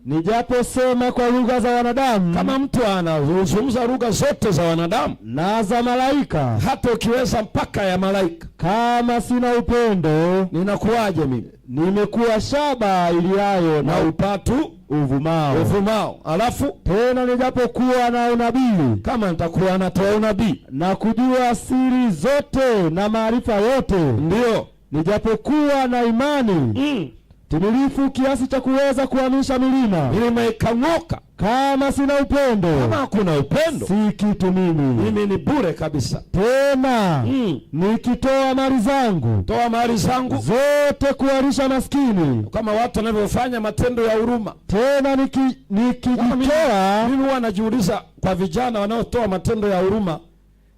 Nijaposema kwa lugha za wanadamu. Kama mtu anazungumza lugha zote za wanadamu na za malaika, hata ukiweza mpaka ya malaika, kama sina upendo, ninakuwaje mimi? Nimekuwa shaba iliayo na upatu uvumao. Alafu tena nijapokuwa na unabii, kama nitakuwa natoa unabii na kujua siri zote na maarifa yote, ndio nijapokuwa na imani timilifu kiasi cha kuweza kuhamisha milima ikang'oka, kama sina upendo, kama hakuna upendo, si kitu mimi ni bure kabisa. Tena nikitoa mali zangu zote kuwalisha maskini, kama watu wanavyofanya matendo ya huruma. Tena nikijitoa. Mimi huwa najiuliza kwa vijana wanaotoa matendo ya huruma,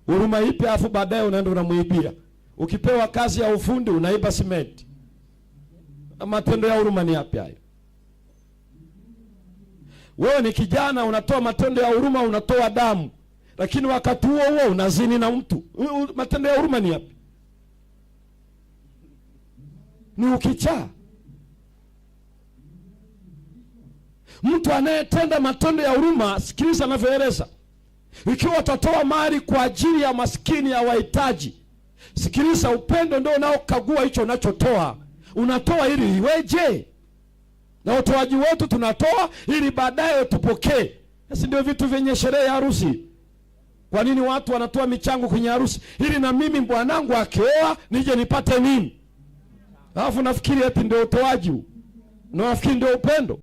huruma ipi? Afu baadaye unaenda unamuibia. Ukipewa kazi ya ufundi unaiba simenti. Matendo ya huruma ni yapi hayo? Wewe ni kijana unatoa matendo ya huruma, unatoa damu, lakini wakati huo huo unazini na mtu. Matendo ya huruma ni yapi? Ni ukichaa. Mtu anayetenda matendo ya huruma, sikiliza anavyoeleza. Ikiwa utatoa mali kwa ajili ya maskini, ya wahitaji, sikiliza, upendo ndio unaokagua hicho unachotoa. Unatoa ili iweje? Na utoaji wetu tunatoa ili baadaye tupokee. Sisi ndio vitu vyenye sherehe ya harusi. Kwa nini watu wanatoa michango kwenye harusi? Ili na mimi bwanangu akioa nije nipate nini? Alafu nafikiri eti ndio utoaji huu. Na nafikiri ndio upendo.